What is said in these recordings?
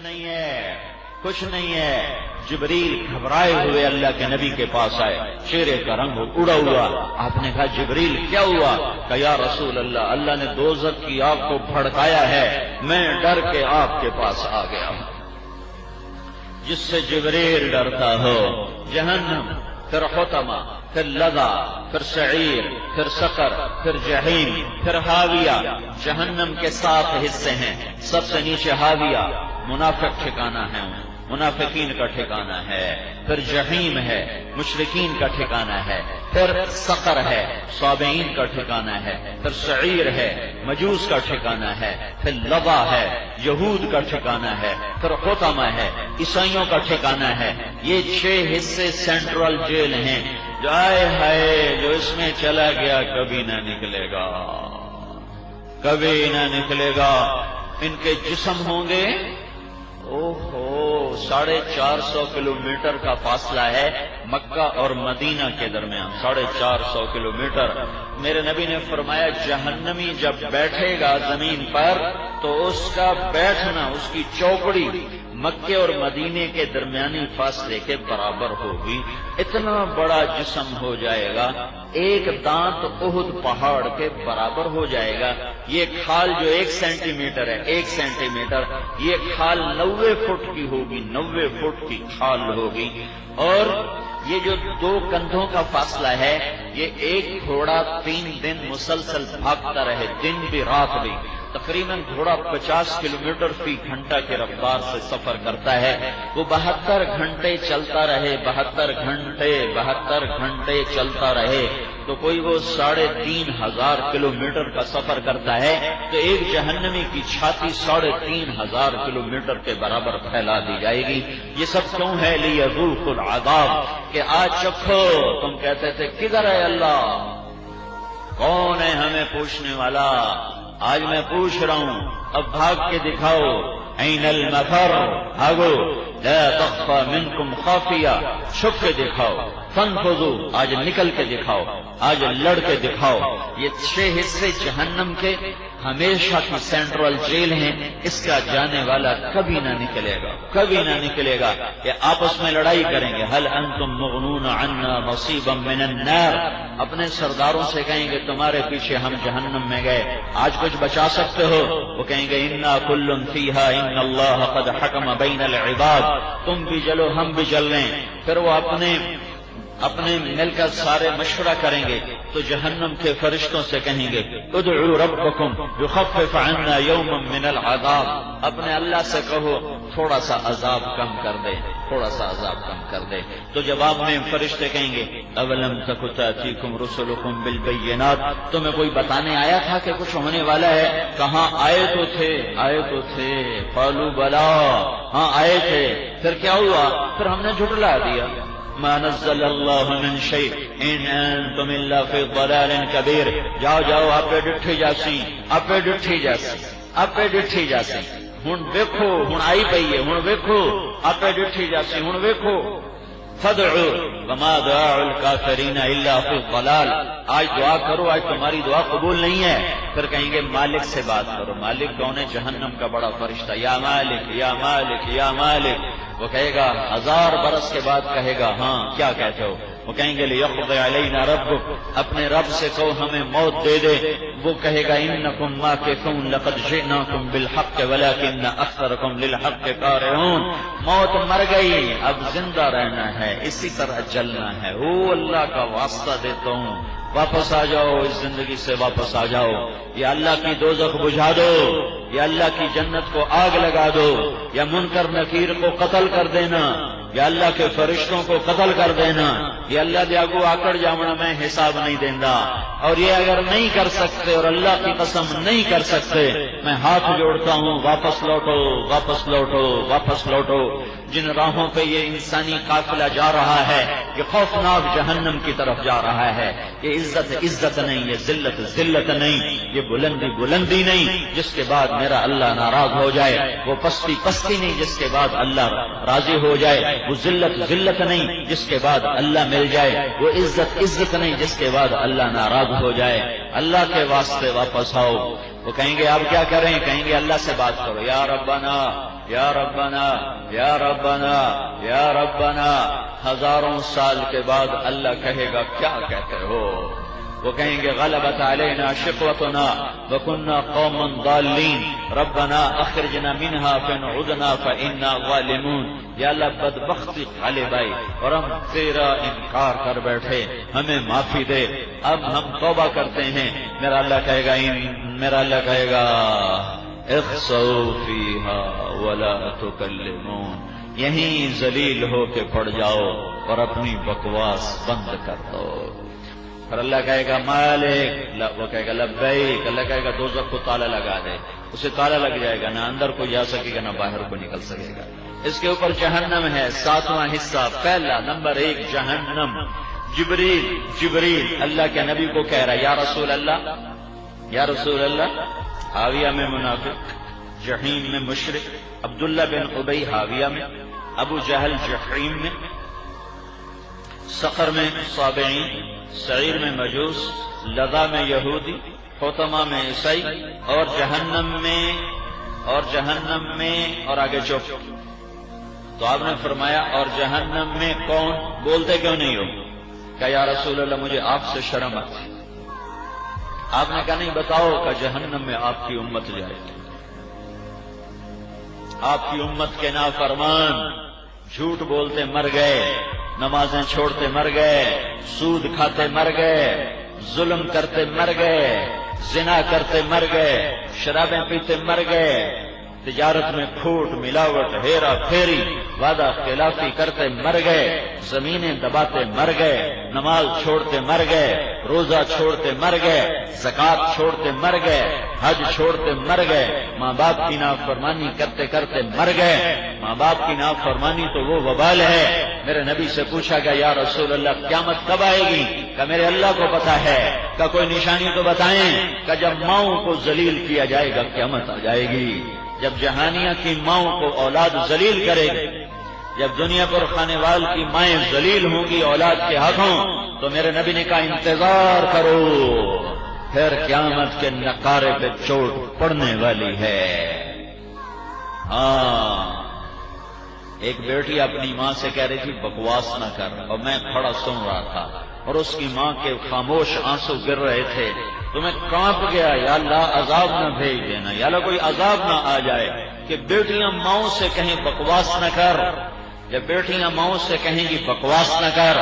نہیں ہے، کچھ نہیں ہے۔ جبریل گھبرائے ہوئے اللہ کے نبی کے پاس آئے، چہرے کا رنگ اڑا ہوا۔ آپ نے کہا جبریل کیا ہوا؟ کہ یا رسول اللہ، اللہ نے دوزخ کی آگ کو بھڑکایا ہے، میں ڈر کے آپ کے پاس آ گیا ہوں۔ جس سے جبریل ڈرتا ہو، جہنم، پھر حطمہ، پھر لظا، پھر سعیر، پھر سقر، پھر جہیم، پھر ہاویہ۔ جہنم کے 7 حصے ہیں، سب سے نیچے ہاویہ، منافق ٹھکانہ ہے، منافقین کا ٹھکانہ ہے۔ پھر جہیم ہے، مشرکین کا ٹھکانہ ہے۔ پھر سقر ہے، صابئین کا ٹھکانہ ہے۔ پھر سعیر ہے، مجوس کا ٹھکانہ ہے۔ پھر لظا ہے، یہود کا ٹھکانہ ہے۔ پھر حطمہ ہے، عیسائیوں کا ٹھکانہ ہے۔ یہ 6 حصے سینٹرل جیل ہیں، جو آئے ہائے جو اس میں چلا گیا کبھی نہ نکلے گا، کبھی نہ نکلے گا۔ ان کے جسم ہوں گے، اوہو 450 کلومیٹر کا فاصلہ ہے مکہ اور مدینہ کے درمیان، 450 کلومیٹر۔ میرے نبی نے فرمایا جہنمی جب بیٹھے گا زمین پر تو اس کا بیٹھنا، اس کی چوکڑی مکے اور مدینے کے درمیانی فاصلے کے برابر ہوگی۔ اتنا بڑا جسم ہو جائے گا، ایک دانت احد پہاڑ کے برابر ہو جائے گا۔ یہ کھال جو 1 سینٹی میٹر ہے، 1 سینٹی میٹر، یہ کھال 90 فٹ کی ہوگی، 90 فٹ کی کھال ہوگی۔ اور یہ جو 2 کندھوں کا فاصلہ ہے، یہ ایک گھوڑا 3 دن مسلسل بھاگتا رہے، دن بھی رات بھی، تقریباً گھوڑا 50 کلومیٹر فی گھنٹہ کی رفتار سے سفر کرتا ہے۔ وہ 72 گھنٹے چلتا رہے، 72 گھنٹے چلتا رہے تو کوئی وہ 3500 کلومیٹر کا سفر کرتا ہے، تو ایک جہنمی کی چھاتی 3500 کلومیٹر کے برابر پھیلا دی جائے گی۔ یہ سب کیوں ہے؟ لیذوقوا العذاب، کہ آج چکھو۔ تم کہتے تھے کدھر ہے اللہ، کون ہے ہمیں پوچھنے والا؟ آج میں پوچھ رہا ہوں، اب بھاگ کے دکھاؤ۔ این المفر، بھاگو، لا تخفى منکم خافیہ، چھپ کے دکھاؤ۔ فانفذوا، آج نکل کے دکھاؤ، آج لڑ کے دکھاؤ۔ یہ 6 حصے جہنم کے ہمیشہ کی سینٹرل جیل ہیں، اس کا جانے والا کبھی نہ نکلے گا، کبھی نہ نکلے گا۔ کہ آپس میں لڑائی کریں گے، هل انتم مغنون عنا نصیبا من النار، اپنے سرداروں سے کہیں گے تمہارے پیچھے ہم جہنم میں گئے، آج کچھ بچا سکتے ہو؟ وہ کہیں گے انا کل فیہا ان اللہ قد حکم بین العباد، تم بھی جلو ہم بھی جل لیں۔ پھر وہ اپنے مل کر سارے مشورہ کریں گے تو جہنم کے فرشتوں سے کہیں گے ادعوا ربکم یخفف عنا یوما من العذاب، اپنے اللہ سے کہو تھوڑا سا عذاب کم کر دے، تھوڑا سا عذاب کم کر دے۔ تو جواب میں فرشتے کہیں گے اولم تک تأتیکم رسلکم بالبینات، تمہیں کوئی بتانے آیا تھا کہ کچھ ہونے والا ہے؟ کہاں آئے تو تھے، آئے تو تھے، قالوا بلا، ہاں آئے تھے۔ پھر کیا ہوا؟ پھر ہم نے جھٹلا دیا۔ ما نزل اللہ من شیء ان انتم الا فی ضلال کبیر، جاؤ جاؤ آپے ڈٹھی جاسی، آپے ڈٹھی جاسی، آپے ڈٹھی جاسی۔ ہن ویکھو، ہن آئی پئی ہے، ہن ویکھو، آپے ڈٹھی جاسی، ہن ویکھو۔ فادعوا وما دعاء الکافرین الا فی الضلال، آج دعا کرو، آج تمہاری دعا قبول نہیں ہے۔ پھر کہیں گے مالک سے بات کرو۔ مالک کون ہے؟ جہنم کا بڑا فرشتہ، یا مالک یا مالک یا مالک۔ وہ کہے گا 1000 برس کے بعد کہے گا ہاں کیا کہتے ہو؟ وہ کہیں گے لیقضی علینا ربک، اپنے رب سے کہو ہمیں موت دے دے۔ وہ کہے گا انکم ماکثون لقد جئناکم بالحق ولکن اکثرکم للحق کارہون، موت مر گئی، اب زندہ رہنا ہے، اسی طرح جلنا ہے۔ او اللہ کا واسطہ دیتا ہوں، واپس آ جاؤ، اس زندگی سے واپس آ جاؤ۔ یا اللہ کی دوزخ بجھا دو، یا اللہ کی جنت کو آگ لگا دو، یا منکر نکیر کو قتل کر دینا، یا اللہ کے فرشتوں کو قتل کر دینا، یا اللہ دے آگو آکڑ جاونا میں حساب نہیں دینا۔ اور یہ اگر نہیں کر سکتے اور اللہ کی قسم نہیں کر سکتے، میں ہاتھ جوڑتا ہوں، واپس لوٹو، واپس لوٹو، واپس لوٹو۔ جن راہوں پہ یہ انسانی قافلہ جا رہا ہے یہ خوفناک جہنم کی طرف جا رہا ہے. یہ عزت عزت نہیں، یہ ذلت ذلت نہیں، یہ بلندی بلندی نہیں جس کے بعد میرا اللہ ناراض ہو جائے، وہ پستی پستی نہیں جس کے بعد اللہ راضی ہو جائے، وہ ذلت ذلت نہیں جس کے بعد اللہ مل جائے، وہ عزت عزت نہیں جس کے بعد اللہ ناراض ہو جائے. اللہ کے واسطے واپس آؤ. وہ کہیں گے آپ کیا کریں؟ کہیں گے اللہ سے بات کرو. یا ربنا یا ربنا یا ربنا یا ربنا. ہزاروں سال کے بعد اللہ کہے گا کیا کہتے ہو؟ وہ کہیں گے غلبت علینا شقوتنا وکنا قوما ضالین ربنا اخرجنا منها فإن عدنا فإنا ظالمون. یا اللہ بدبختی غالب آئی اور ہم تیرا انکار کر بیٹھے، ہمیں معافی دے، اب ہم توبہ کرتے ہیں. میرا اللہ کہے گا اخسؤوا فیہا ولا تکلمون. یہیں ذلیل ہو کے پڑ جاؤ اور اپنی بکواس بند کر دو. اور اللہ کہے گا مالک، وہ کہے گا لبیک. اللہ کہے گا دوزخ کو تالا لگا دے. اسے تالا لگ جائے گا، نہ اندر کو جا سکے گا نہ باہر کو نکل سکے گا. اس کے اوپر جہنم ہے. 7واں حصہ. پہلا نمبر 1 جہنم. جبریل اللہ کے نبی کو کہہ رہا ہے یا رسول اللہ یا رسول اللہ. حاویہ میں منافق، جحیم میں مشرک، عبداللہ بن ابی حاویہ میں، ابو جہل جحیم میں، سقر میں صابعین، سعیر میں مجوس، لظا میں یہودی، حطمہ میں عیسائی، اور جہنم میں اور آگے چپ. تو آپ نے فرمایا اور جہنم میں کون؟ بولتے کیوں نہیں ہو؟ کہ یا رسول اللہ مجھے آپ سے شرم آتی. آپ نے کہا نہیں بتاؤ. کہ جہنم میں آپ کی امت جائے گی. آپ کی امت کے نافرمان جھوٹ بولتے مر گئے، نمازیں چھوڑتے مر گئے، سود کھاتے مر گئے، ظلم کرتے مر گئے، زنا کرتے مر گئے، شرابیں پیتے مر گئے، تجارت میں کھوٹ ملاوٹ ہیرا پھیری وعدہ خلافی کرتے مر گئے، زمینیں دباتے مر گئے، نماز چھوڑتے مر گئے، روزہ چھوڑتے مر گئے، زکوٰۃ چھوڑتے مر گئے، حج چھوڑتے مر گئے، ماں باپ کی نافرمانی کرتے کرتے مر گئے. ماں باپ کی نافرمانی تو وہ وبال ہے. میرے نبی سے پوچھا گیا یا رسول اللہ قیامت کب آئے گی؟ کہ میرے اللہ کو پتا ہے. کہ کوئی نشانی تو بتائیں. کہ جب ماؤں کو ذلیل کیا جائے گا قیامت آ جائے گی. جب جہانیہ کی ماؤں کو اولاد ذلیل کرے گی، جب دنیا پر کھانے وال کی مائیں ذلیل ہوں گی اولاد کے ہاتھوں، تو میرے نبی نے کہا انتظار کرو، پھر قیامت کے نقارے پہ چوٹ پڑنے والی ہے. ہاں ایک بیٹی اپنی ماں سے کہہ رہی تھی بکواس نہ کر، اور میں کھڑا سن رہا تھا اور اس کی ماں کے خاموش آنسو گر رہے تھے. تو میں کانپ گیا، یا اللہ عذاب نہ بھیج دینا، یا اللہ کوئی عذاب نہ آ جائے کہ بیٹیاں ماؤں سے کہیں بکواس نہ کر. جب بیٹیاں ماؤں سے کہیں گی بکواس نہ کر،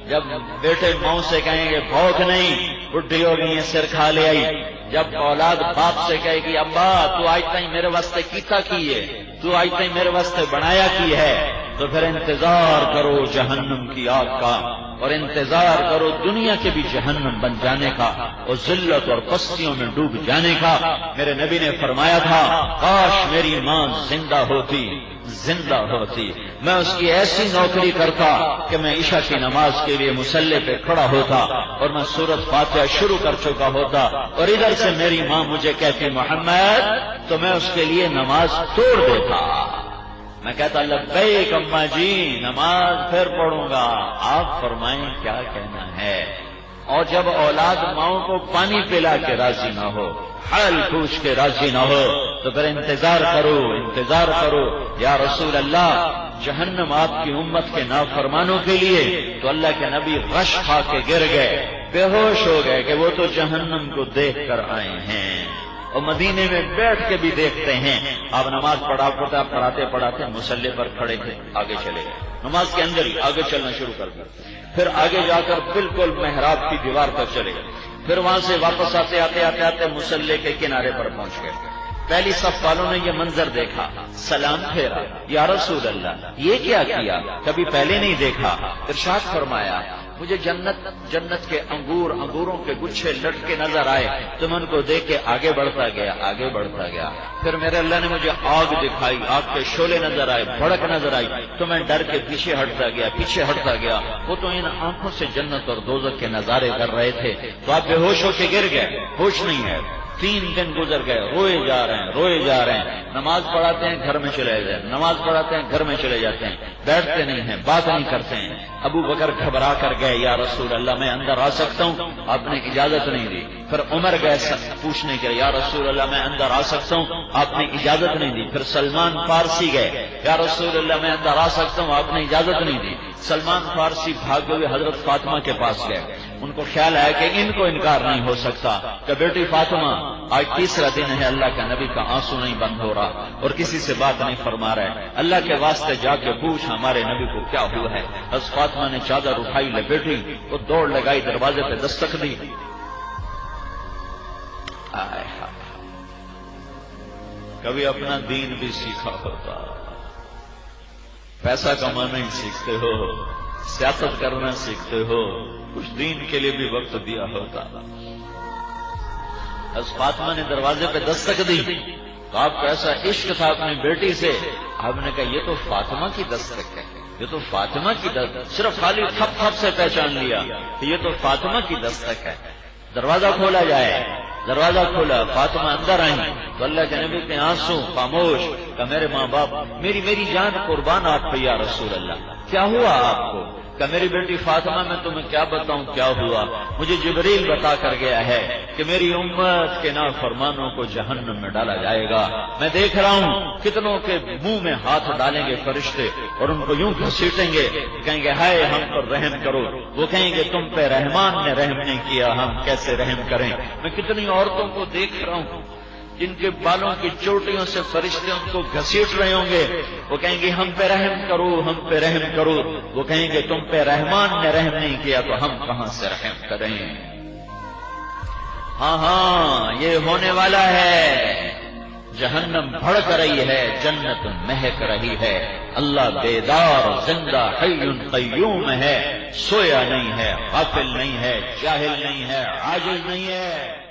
جب بیٹے ماؤں سے کہیں گے بھوک نہیں، بڈھی ہو گئی سر کھا لے آئی، جب اولاد باپ سے کہے گی ابا تو آج تک میرے واسطے کیتا کی ہے، تو آج تک میرے واسطے بنایا کی ہے، تو پھر انتظار کرو جہنم کی آگ کا، اور انتظار کرو دنیا کے بھی جہنم بن جانے کا اور ذلت اور پستیوں میں ڈوب جانے کا. میرے نبی نے فرمایا تھا کاش میری ماں زندہ ہوتی، میں اس کی ایسی نوکری کرتا کہ میں عشاء کی نماز کے لیے مصلی پہ کھڑا ہوتا اور میں سورۃ فاتحہ شروع کر چکا ہوتا، اور ادھر سے میری ماں مجھے کہتی محمد، تو میں اس کے لیے نماز توڑ دیتا. میں کہتا لبیک اماں جی، نماز پھر پڑھوں گا. آپ فرمائیں کیا کہنا ہے. اور جب اولاد ماؤں کو پانی پلا کے راضی نہ ہو، حال پوچھ کے راضی نہ ہو، تو پھر انتظار کرو. یا رسول اللہ جہنم آپ کی امت کے نافرمانوں کے لیے. تو اللہ کے نبی غش کھا کے گر گئے، بے ہوش ہو گئے کہ وہ تو جہنم کو دیکھ کر آئے ہیں اور مدینے میں بیٹھ کے بھی دیکھتے ہیں. آپ نماز پڑھاتے مصلی پر کھڑے تھے، آگے چلے گئے، نماز کے اندر ہی آگے چلنا شروع کر دیا. پھر آگے جا کر بالکل محراب کی دیوار پر چلے گئے. پھر وہاں سے واپس آتے مصلی کے کنارے پر پہنچ گئے. پہلی صف والوں نے یہ منظر دیکھا، سلام پھیرا، یا رسول اللہ یہ کیا کبھی پہلے نہیں دیکھا. ارشاد فرمایا مجھے جنت کے انگوروں کے گچھے لٹکے نظر آئے تو میں ان کو دیکھ کے آگے بڑھتا گیا. پھر میرے اللہ نے مجھے آگ دکھائی، آگ کے شعلے نظر آئے، بھڑک نظر آئی تو میں ڈر کے پیچھے ہٹتا گیا. وہ تو ان آنکھوں سے جنت اور دوزخ کے نظارے کر رہے تھے تو آپ بے ہوش ہو کے گر گئے. ہوش نہیں ہے. 3 دن گزر گئے، روئے جا رہے ہیں. نماز پڑھاتے ہیں گھر میں چلے جاتے ہیں، بیٹھتے نہیں ہیں، بات نہیں کرتے ہیں. ابو بکر گھبرا کر گئے، یا رسول اللہ میں اندر آ سکتا ہوں؟ آپ نے اجازت نہیں دی. پھر عمر گئے پوچھنے کے، یا رسول اللہ میں اندر آ سکتا ہوں؟ آپ نے اجازت نہیں دی. پھر سلمان فارسی گئے، یا رسول اللہ میں اندر آ سکتا ہوں؟ آپ نے اجازت نہیں دی. سلمان فارسی بھاگتے ہوئے حضرت فاطمہ کے پاس گئے. ان کو خیال آیا کہ ان کو انکار نہیں ہو سکتا کہ بیٹی فاطمہ آج تیسرا دن ہے اللہ کا نبی کا آنسو نہیں بند ہو رہا اور کسی سے بات نہیں فرما رہا ہے، اللہ کے واسطے جا کے پوچھ ہمارے نبی کو کیا ہوا ہے. حضرت فاطمہ نے چادر اٹھائی، لپیٹی، وہ دوڑ لگائی، دروازے پہ دستک دی. کبھی اپنا دین بھی سیکھا ہوتا. پیسہ کمانا ہی سیکھتے ہو، سیاست کرنا سیکھتے ہو، کچھ دین کے لیے بھی وقت دیا ہوتا. حضرت فاطمہ نے دروازے پہ دستک دی تو آپ کو ایسا عشق تھا اپنی بیٹی سے، آپ نے کہا یہ تو فاطمہ کی دستک ہے، یہ تو فاطمہ کی دستک. صرف خالی تھپ سے پہچان لیا کہ یہ تو فاطمہ کی دستک ہے. دروازہ کھولا جائے، دروازہ کھولا، فاطمہ اندر آئی تو اللہ کے نبی کے آنسو خاموش کہ میرے ماں باپ، میری جان قربان آپ پہ یا رسول اللہ. کیا ہوا آپ کو؟ کہ میری بیٹی فاطمہ میں تمہیں کیا بتاؤں کیا ہوا. مجھے جبریل بتا کر گیا ہے کہ میری امت کے نافرمانوں کو جہنم میں ڈالا جائے گا. میں دیکھ رہا ہوں کتنوں کے منہ میں ہاتھ ڈالیں گے فرشتے اور ان کو یوں گھسیٹیں گے، کہیں گے ہائے ہم پر رحم کرو. وہ کہیں گے تم پہ رحمان نے رحم نہیں کیا، ہم کیسے رحم کریں. میں کتنی عورتوں کو دیکھ رہا ہوں جن کے بالوں کی چوٹیوں سے فرشتے ان کو گھسیٹ رہے ہوں گے. وہ کہیں گے ہم پہ رحم کرو، ہم پہ رحم کرو. وہ کہیں گے تم پہ رحمان نے رحم نہیں کیا تو ہم کہاں سے رحم کریں. ہاں یہ ہونے والا ہے. جہنم بھڑک رہی ہے، جنت مہک رہی ہے. اللہ بیدار زندہ حی قیوم ہے، سویا نہیں ہے، غافل نہیں ہے، جاہل نہیں ہے، عاجز نہیں ہے.